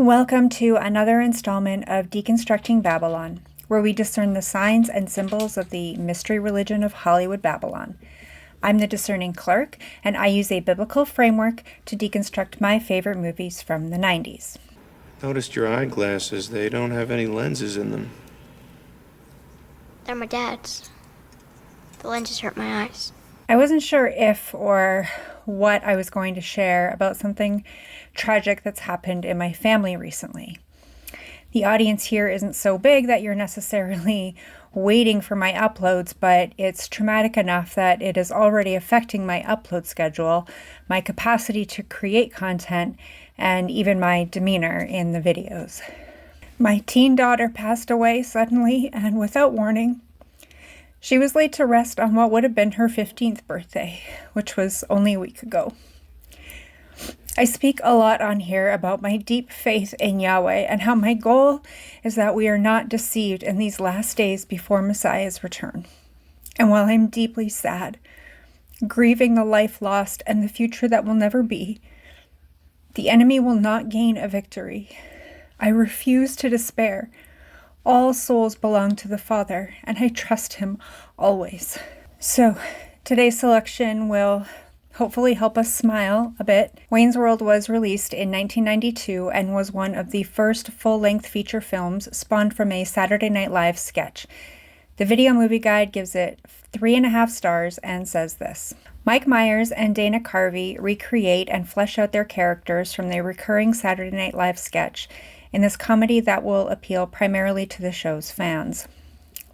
Welcome to another installment of Deconstructing Babylon, where we discern the signs and symbols of the mystery religion of Hollywood Babylon. I'm the Discerning Clerk, and I use a biblical framework to deconstruct my favorite movies from the 90s. Noticed your eyeglasses. They don't have any lenses in them. They're my dad's. The lenses hurt my eyes. I wasn't sure if or what I was going to share about something tragic that's happened in my family recently. The audience here isn't so big that you're necessarily waiting for my uploads, but it's traumatic enough that it is already affecting my upload schedule, my capacity to create content, and even my demeanor in the videos. My teen daughter passed away suddenly and without warning. She was laid to rest on what would have been her 15th birthday, which was only a week ago. I speak a lot on here about my deep faith in Yahweh and how my goal is that we are not deceived in these last days before Messiah's return. And while I'm deeply sad, grieving the life lost and the future that will never be, the enemy will not gain a victory. I refuse to despair. All souls belong to the Father, and I trust Him always. So, today's selection will hopefully help us smile a bit. Wayne's World was released in 1992 and was one of the first full-length feature films spawned from a Saturday Night Live sketch. The Video Movie Guide gives it 3.5 stars and says this: Mike Myers and Dana Carvey recreate and flesh out their characters from the recurring Saturday Night Live sketch in this comedy that will appeal primarily to the show's fans.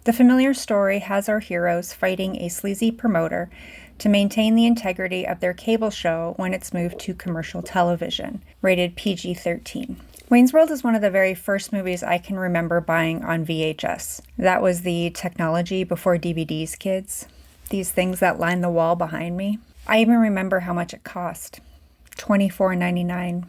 The familiar story has our heroes fighting a sleazy promoter to maintain the integrity of their cable show when it's moved to commercial television, rated PG-13. Wayne's World is one of the very first movies I can remember buying on VHS. That was the technology before DVDs, kids. These things that line the wall behind me. I even remember how much it cost. $24.99.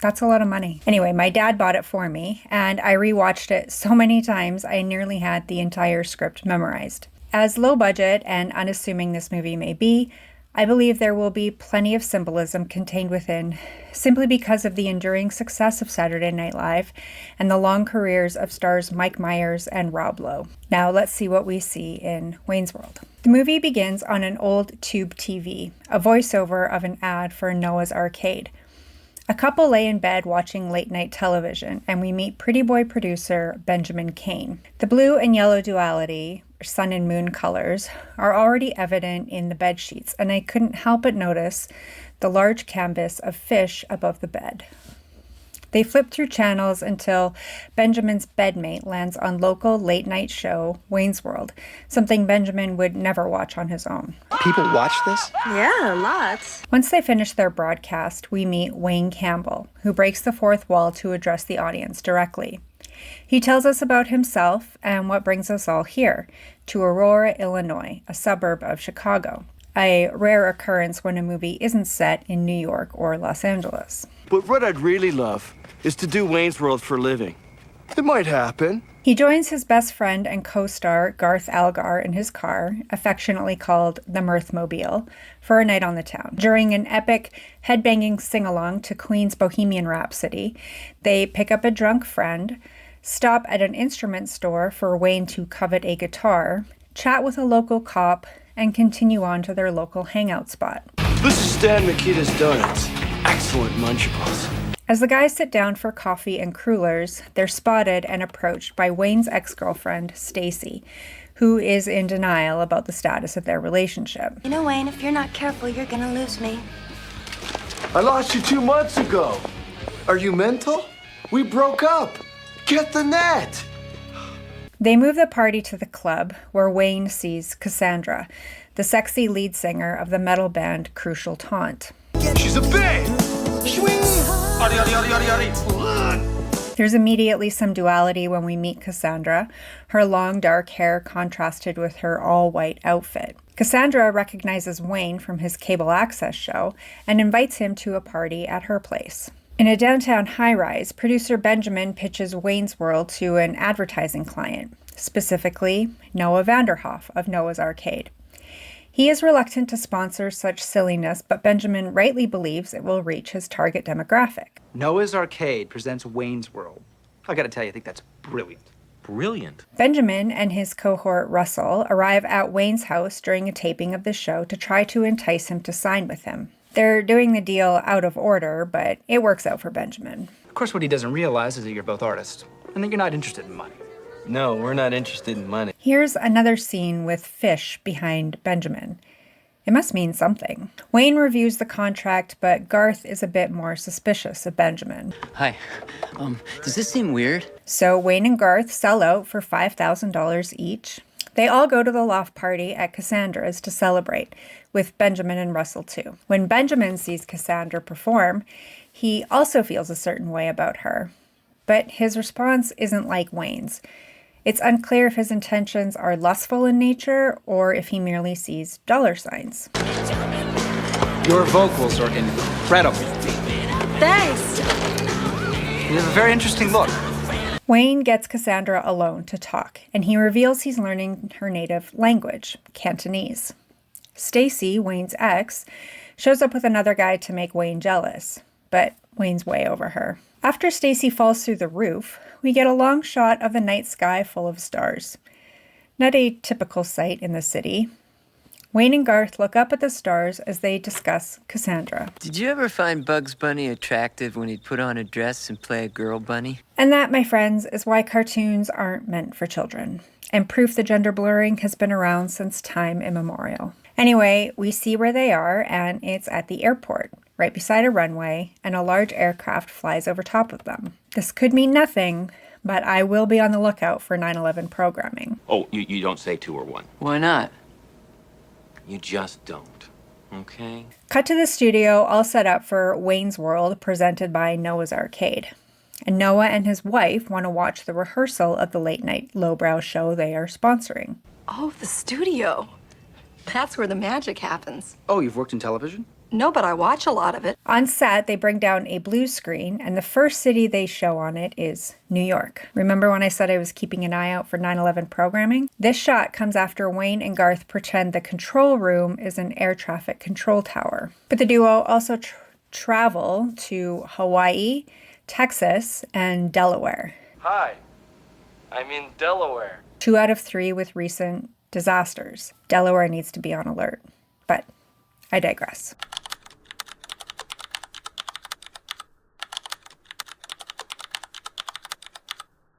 That's a lot of money. Anyway, my dad bought it for me, and I rewatched it so many times I nearly had the entire script memorized. As low budget and unassuming this movie may be, I believe there will be plenty of symbolism contained within, simply because of the enduring success of Saturday Night Live and the long careers of stars Mike Myers and Rob Lowe. Now let's see what we see in Wayne's World. The movie begins on an old tube TV, a voiceover of an ad for Noah's Arcade. A couple lay in bed watching late-night television, and we meet pretty boy producer Benjamin Cain. The blue and yellow duality, sun and moon colors, are already evident in the bed sheets, and I couldn't help but notice the large canvas of fish above the bed. They flip through channels until Benjamin's bedmate lands on local late-night show Wayne's World, something Benjamin would never watch on his own. People watch this? Yeah, lots. Once they finish their broadcast, we meet Wayne Campbell, who breaks the fourth wall to address the audience directly. He tells us about himself and what brings us all here, to Aurora, Illinois, a suburb of Chicago. A rare occurrence when a movie isn't set in New York or Los Angeles. But what I'd really love is to do Wayne's World for a living. It might happen. He joins his best friend and co-star Garth Algar in his car, affectionately called the Mirthmobile, for a night on the town. During an epic headbanging sing-along to Queen's Bohemian Rhapsody, they pick up a drunk friend, stop at an instrument store for Wayne to covet a guitar, chat with a local cop, and continue on to their local hangout spot. This is Stan Mikita's Donuts. Excellent Munchables. As the guys sit down for coffee and crullers, they're spotted and approached by Wayne's ex-girlfriend, Stacy, who is in denial about the status of their relationship. You know, Wayne, if you're not careful, you're gonna lose me. I lost you 2 months ago. Are you mental? We broke up. Get the net. They move the party to the club, where Wayne sees Cassandra, the sexy lead singer of the metal band Crucial Taunt. She's a babe. There's immediately some duality when we meet Cassandra, her long dark hair contrasted with her all-white outfit. Cassandra recognizes Wayne from his cable access show and invites him to a party at her place. In a downtown high-rise, producer Benjamin pitches Wayne's World to an advertising client, specifically Noah Vanderhoff of Noah's Arcade. He is reluctant to sponsor such silliness, but Benjamin rightly believes it will reach his target demographic. Noah's Arcade presents Wayne's World. I gotta tell you, I think that's brilliant. Brilliant. Benjamin and his cohort Russell arrive at Wayne's house during a taping of the show to try to entice him to sign with him. They're doing the deal out of order, but it works out for Benjamin. Of course, what he doesn't realize is that you're both artists, and that you're not interested in money. No, we're not interested in money. Here's another scene with fish behind Benjamin. It must mean something. Wayne reviews the contract, but Garth is a bit more suspicious of Benjamin. Hi. Does this seem weird? So Wayne and Garth sell out for $5,000 each. They all go to the loft party at Cassandra's to celebrate, with Benjamin and Russell too. When Benjamin sees Cassandra perform, he also feels a certain way about her. But his response isn't like Wayne's. It's unclear if his intentions are lustful in nature or if he merely sees dollar signs. Your vocals are incredible. Thanks. You have a very interesting look. Wayne gets Cassandra alone to talk, and he reveals he's learning her native language, Cantonese. Stacy, Wayne's ex, shows up with another guy to make Wayne jealous, but Wayne's way over her. After Stacy falls through the roof, we get a long shot of the night sky full of stars. Not a typical sight in the city. Wayne and Garth look up at the stars as they discuss Cassandra. Did you ever find Bugs Bunny attractive when he'd put on a dress and play a girl bunny? And that, my friends, is why cartoons aren't meant for children, and proof the gender blurring has been around since time immemorial. Anyway, we see where they are, and it's at the airport, right beside a runway, and a large aircraft flies over top of them. This could mean nothing, but I will be on the lookout for 9/11 programming. Oh, you don't say 2 or 1. Why not? You just don't. Okay? Cut to the studio, all set up for Wayne's World, presented by Noah's Arcade. And Noah and his wife want to watch the rehearsal of the late-night lowbrow show they are sponsoring. Oh, the studio. That's where the magic happens. Oh, you've worked in television? No, but I watch a lot of it. On set, they bring down a blue screen, and the first city they show on it is New York. Remember when I said I was keeping an eye out for 9/11 programming? This shot comes after Wayne and Garth pretend the control room is an air traffic control tower. But the duo also travel to Hawaii, Texas, and Delaware. Hi, I'm in Delaware. 2 out of 3 with recent disasters. Delaware needs to be on alert. But I digress.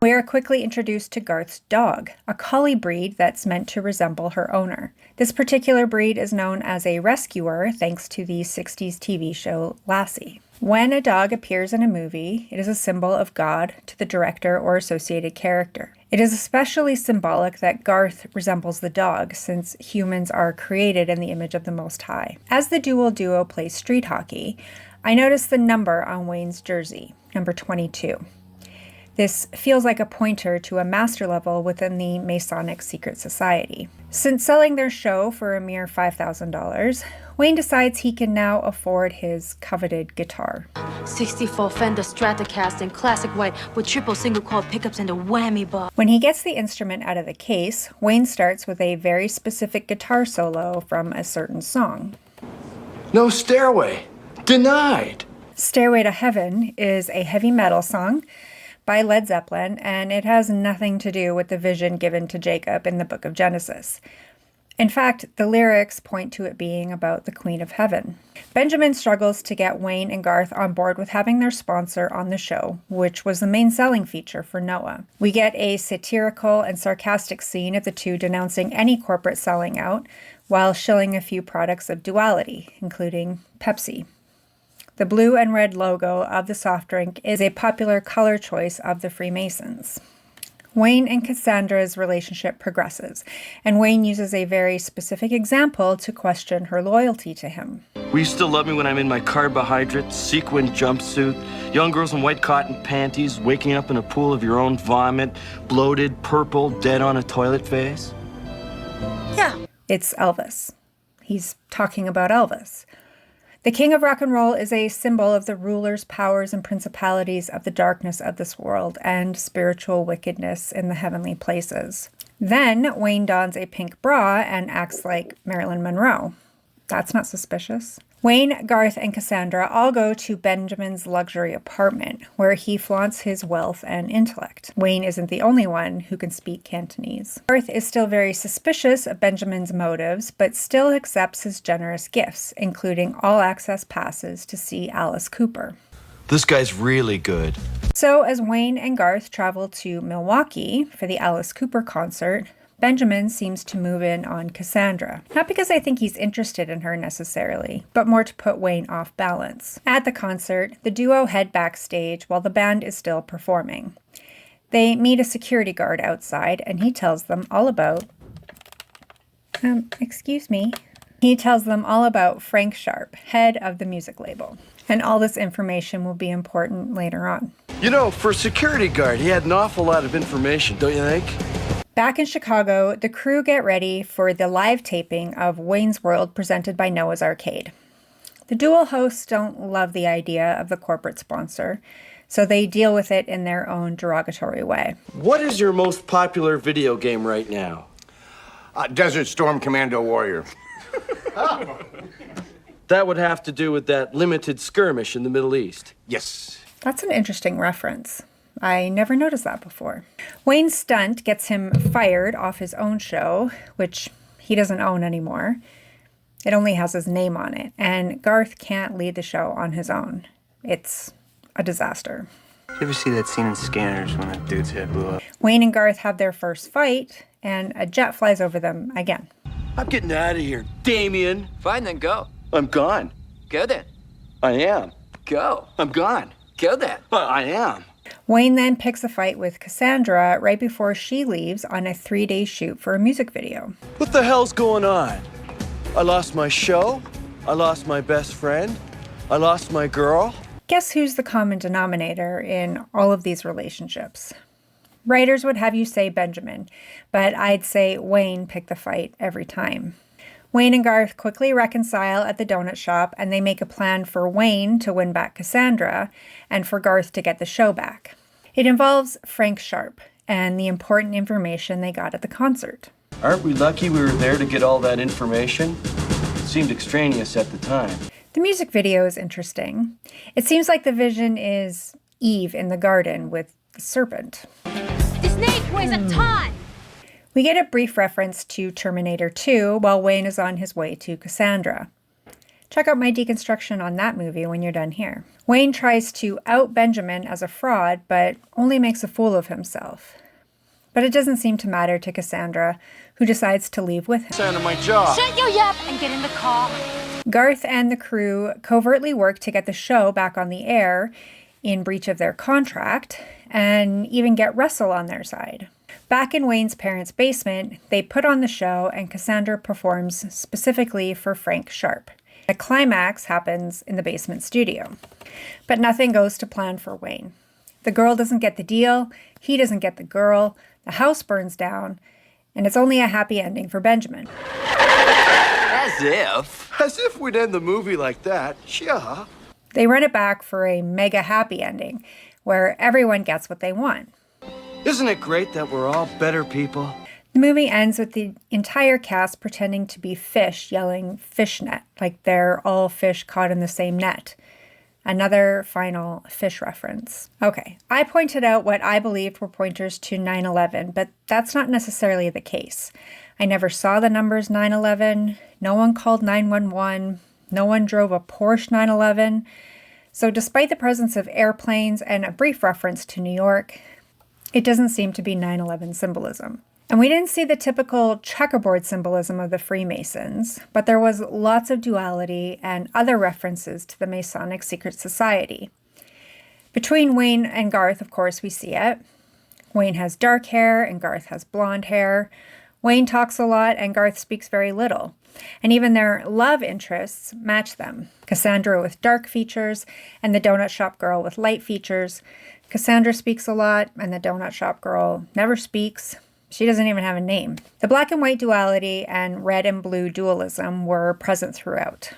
We are quickly introduced to Garth's dog, a collie breed that's meant to resemble her owner. This particular breed is known as a rescuer thanks to the 60s TV show Lassie. When a dog appears in a movie, it is a symbol of God to the director or associated character. It is especially symbolic that Garth resembles the dog, since humans are created in the image of the Most High. As the duo plays street hockey, I noticed the number on Wayne's jersey, number 22. This feels like a pointer to a master level within the Masonic Secret Society. Since selling their show for a mere $5,000, Wayne decides he can now afford his coveted guitar. 64 Fender Stratocaster in classic white with triple single coil pickups and a whammy bar. When he gets the instrument out of the case, Wayne starts with a very specific guitar solo from a certain song. No stairway. Denied. Stairway to Heaven is a heavy metal song by Led Zeppelin, and it has nothing to do with the vision given to Jacob in the book of Genesis. In fact, the lyrics point to it being about the Queen of Heaven. Benjamin struggles to get Wayne and Garth on board with having their sponsor on the show, which was the main selling feature for Noah. We get a satirical and sarcastic scene of the two denouncing any corporate selling out, while shilling a few products of duality, including Pepsi. The blue and red logo of the soft drink is a popular color choice of the Freemasons. Wayne and Cassandra's relationship progresses, and Wayne uses a very specific example to question her loyalty to him. Will you still love me when I'm in my carbohydrate, sequin jumpsuit, young girls in white cotton panties, waking up in a pool of your own vomit, bloated, purple, dead on a toilet face? Yeah. It's Elvis. He's talking about Elvis. The king of rock and roll is a symbol of the rulers, powers, and principalities of the darkness of this world and spiritual wickedness in the heavenly places. Then Wayne dons a pink bra and acts like Marilyn Monroe. That's not suspicious. Wayne, Garth, and Cassandra all go to Benjamin's luxury apartment, where he flaunts his wealth and intellect. Wayne isn't the only one who can speak Cantonese. Garth is still very suspicious of Benjamin's motives, but still accepts his generous gifts, including all-access passes to see Alice Cooper. This guy's really good. So as Wayne and Garth travel to Milwaukee for the Alice Cooper concert, Benjamin seems to move in on Cassandra. Not because I think he's interested in her necessarily, but more to put Wayne off balance. At the concert, the duo head backstage while the band is still performing. They meet a security guard outside, and he tells them all about... He tells them all about Frank Sharp, head of the music label. And all this information will be important later on. You know, for a security guard, he had an awful lot of information, don't you think? Back in Chicago, the crew get ready for the live taping of Wayne's World presented by Noah's Arcade. The dual hosts don't love the idea of the corporate sponsor, so they deal with it in their own derogatory way. What is your most popular video game right now? Desert Storm Commando Warrior. That would have to do with that limited skirmish in the Middle East. Yes. That's an interesting reference. I never noticed that before. Wayne's stunt gets him fired off his own show, which he doesn't own anymore. It only has his name on it, and Garth can't lead the show on his own. It's a disaster. You ever see that scene in Scanners when that dude's head blew up? Wayne and Garth have their first fight, and a jet flies over them again. I'm getting out of here, Damien. Fine, then go. I'm gone. Go then. I am. Go. I'm gone. Go then. I am. Wayne then picks a fight with Cassandra right before she leaves on a 3-day shoot for a music video. What the hell's going on? I lost my show. I lost my best friend. I lost my girl. Guess who's the common denominator in all of these relationships? Writers would have you say Benjamin, but I'd say Wayne picked the fight every time. Wayne and Garth quickly reconcile at the donut shop, and they make a plan for Wayne to win back Cassandra and for Garth to get the show back. It involves Frank Sharp and the important information they got at the concert. Aren't we lucky we were there to get all that information? It seemed extraneous at the time. The music video is interesting. It seems like the vision is Eve in the garden with the serpent. The snake weighs a ton! We get a brief reference to Terminator 2 while Wayne is on his way to Cassandra. Check out my deconstruction on that movie when you're done here. Wayne tries to out Benjamin as a fraud, but only makes a fool of himself. But it doesn't seem to matter to Cassandra, who decides to leave with him. Cassandra, my job. Shut your yap and get in the car. Garth and the crew covertly work to get the show back on the air in breach of their contract, and even get Russell on their side. Back in Wayne's parents' basement, they put on the show, and Cassandra performs specifically for Frank Sharp. The climax happens in the basement studio. But nothing goes to plan for Wayne. The girl doesn't get the deal, he doesn't get the girl, the house burns down, and it's only a happy ending for Benjamin. As if. As if we'd end the movie like that. Yeah. They run it back for a mega happy ending, where everyone gets what they want. Isn't it great that we're all better people? The movie ends with the entire cast pretending to be fish yelling fishnet, like they're all fish caught in the same net. Another final fish reference. Okay, I pointed out what I believed were pointers to 9/11, but that's not necessarily the case. I never saw the numbers 9/11, no one called 911, no one drove a Porsche 9/11. So despite the presence of airplanes and a brief reference to New York, it doesn't seem to be 9/11 symbolism. And we didn't see the typical checkerboard symbolism of the Freemasons, but there was lots of duality and other references to the Masonic secret society. Between Wayne and Garth, of course, we see it. Wayne has dark hair and Garth has blonde hair. Wayne talks a lot and Garth speaks very little. And even their love interests match them. Cassandra with dark features and the donut shop girl with light features. Cassandra speaks a lot and the donut shop girl never speaks. She doesn't even have a name. The black and white duality and red and blue dualism were present throughout.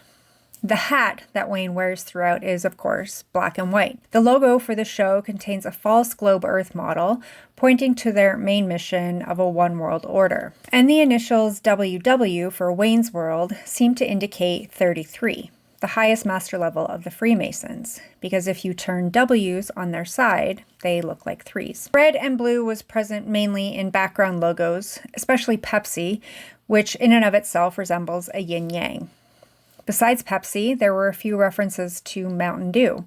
The hat that Wayne wears throughout is, of course, black and white. The logo for the show contains a false globe Earth model, pointing to their main mission of a one-world order. And the initials WW for Wayne's World seem to indicate 33, the highest master level of the Freemasons, because if you turn W's on their side, they look like 3s. Red and blue was present mainly in background logos, especially Pepsi, which in and of itself resembles a yin-yang. Besides Pepsi, there were a few references to Mountain Dew,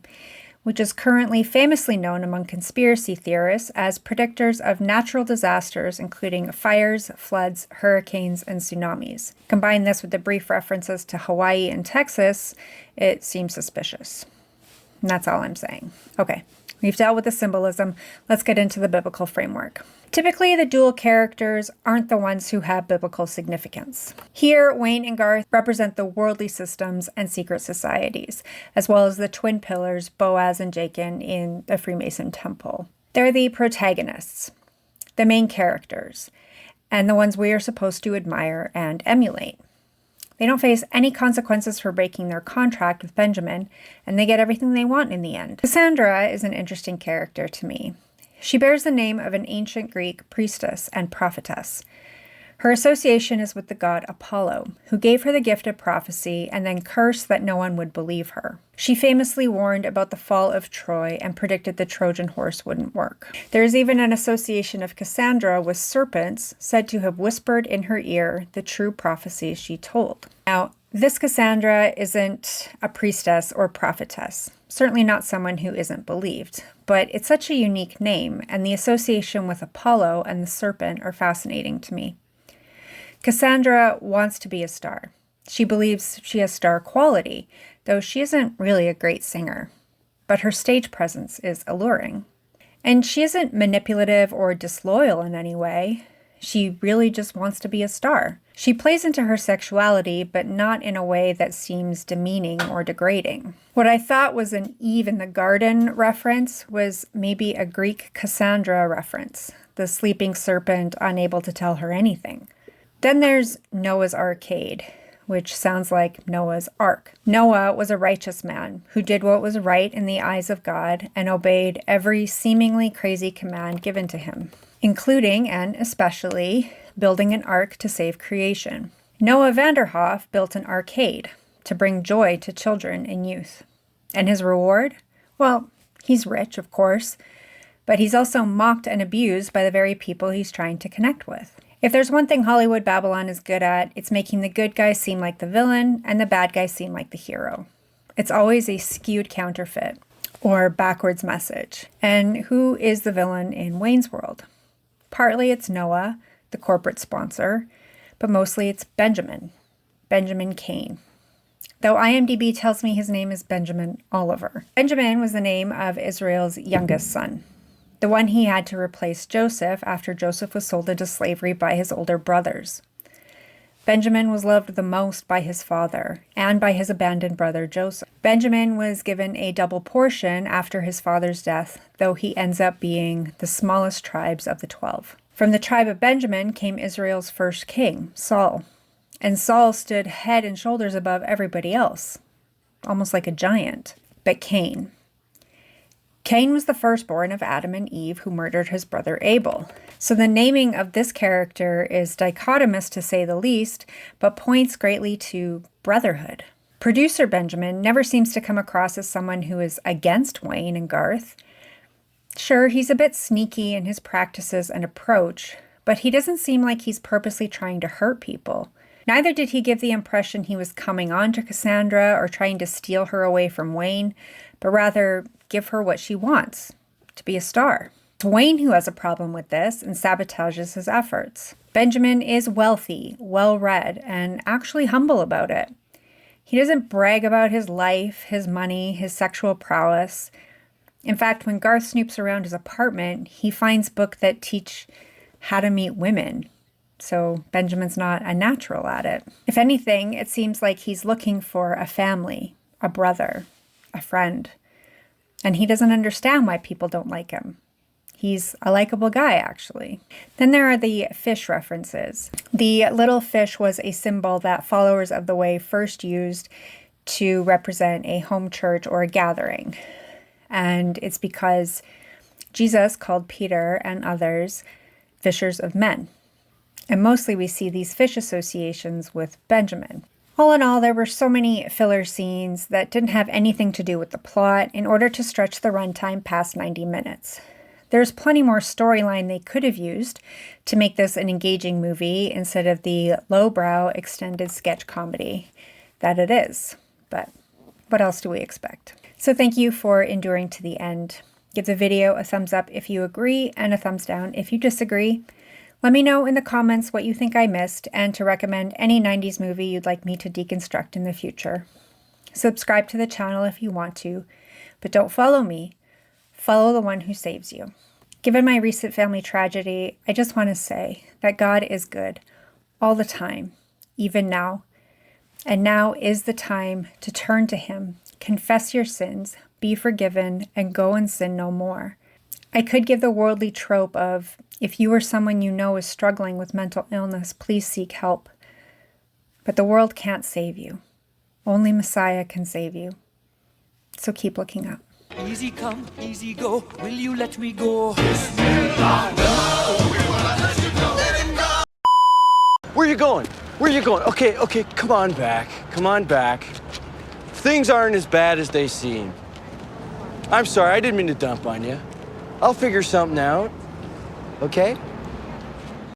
which is currently famously known among conspiracy theorists as predictors of natural disasters, including fires, floods, hurricanes, and tsunamis. Combine this with the brief references to Hawaii and Texas, it seems suspicious. And that's all I'm saying. Okay, we've dealt with the symbolism. Let's get into the biblical framework. Typically, the dual characters aren't the ones who have biblical significance. Here, Wayne and Garth represent the worldly systems and secret societies, as well as the twin pillars, Boaz and Jachin, in the Freemason temple. They're the protagonists, the main characters, and the ones we are supposed to admire and emulate. They don't face any consequences for breaking their contract with Benjamin, and they get everything they want in the end. Cassandra is an interesting character to me. She bears the name of an ancient Greek priestess and prophetess. Her association is with the god Apollo, who gave her the gift of prophecy and then cursed that no one would believe her. She famously warned about the fall of Troy and predicted the Trojan horse wouldn't work. There is even an association of Cassandra with serpents said to have whispered in her ear the true prophecies she told. Now, this Cassandra isn't a priestess or prophetess, certainly not someone who isn't believed, but it's such a unique name, and the association with Apollo and the serpent are fascinating to me. Cassandra wants to be a star. She believes she has star quality, though she isn't really a great singer, but her stage presence is alluring. And she isn't manipulative or disloyal in any way. She really just wants to be a star. She plays into her sexuality, but not in a way that seems demeaning or degrading. What I thought was an Eve in the garden reference was maybe a Greek Cassandra reference, the sleeping serpent unable to tell her anything. Then there's Noah's Arcade, which sounds like Noah's Ark. Noah was a righteous man who did what was right in the eyes of God and obeyed every seemingly crazy command given to him, including and especially building an ark to save creation. Noah Vanderhoff built an arcade to bring joy to children and youth. And his reward? Well, he's rich, of course, but he's also mocked and abused by the very people he's trying to connect with. If there's one thing Hollywood Babylon is good at, it's making the good guy seem like the villain and the bad guy seem like the hero. It's always a skewed counterfeit or backwards message. And who is the villain in Wayne's World? Partly it's Noah, the corporate sponsor, but mostly it's Benjamin Cain. Though IMDb tells me his name is Benjamin Oliver. Benjamin was the name of Israel's youngest son, the one he had to replace Joseph after Joseph was sold into slavery by his older brothers. Benjamin was loved the most by his father and by his abandoned brother Joseph. Benjamin was given a double portion after his father's death, though he ends up being the smallest tribes of the 12. From the tribe of Benjamin came Israel's first king, Saul. And Saul stood head and shoulders above everybody else, almost like a giant. But Cain was the firstborn of Adam and Eve who murdered his brother Abel. So the naming of this character is dichotomous to say the least, but points greatly to brotherhood. Producer Benjamin never seems to come across as someone who is against Wayne and Garth. Sure, he's a bit sneaky in his practices and approach, but he doesn't seem like he's purposely trying to hurt people. Neither did he give the impression he was coming on to Cassandra or trying to steal her away from Wayne, but rather give her what she wants, to be a star. It's Wayne who has a problem with this and sabotages his efforts. Benjamin is wealthy, well-read, and actually humble about it. He doesn't brag about his life, his money, his sexual prowess. In fact, when Garth snoops around his apartment, he finds books that teach how to meet women. So Benjamin's not a natural at it. If anything, it seems like he's looking for a family, a brother, a friend. And he doesn't understand why people don't like him. He's a likable guy, actually. Then there are the fish references. The little fish was a symbol that followers of the Way first used to represent a home church or a gathering. And it's because Jesus called Peter and others fishers of men. And mostly we see these fish associations with Benjamin. All in all, there were so many filler scenes that didn't have anything to do with the plot in order to stretch the runtime past 90 minutes. There's plenty more storyline they could have used to make this an engaging movie instead of the lowbrow extended sketch comedy that it is. But what else do we expect? So thank you for enduring to the end. Give the video a thumbs up if you agree and a thumbs down if you disagree. Let me know in the comments what you think I missed and to recommend any 90s movie you'd like me to deconstruct in the future. Subscribe to the channel if you want to, but don't follow me. Follow the one who saves you. Given my recent family tragedy, I just want to say that God is good all the time, even now. And now is the time to turn to Him, confess your sins, be forgiven, and go and sin no more. I could give the worldly trope of, if you or someone you know is struggling with mental illness, please seek help. But the world can't save you. Only Messiah can save you. So keep looking up. Easy come, easy go, will you let me go? Where you going? Where you going? Okay, come on back. Come on back. Things aren't as bad as they seem. I'm sorry, I didn't mean to dump on you. I'll figure something out. Okay?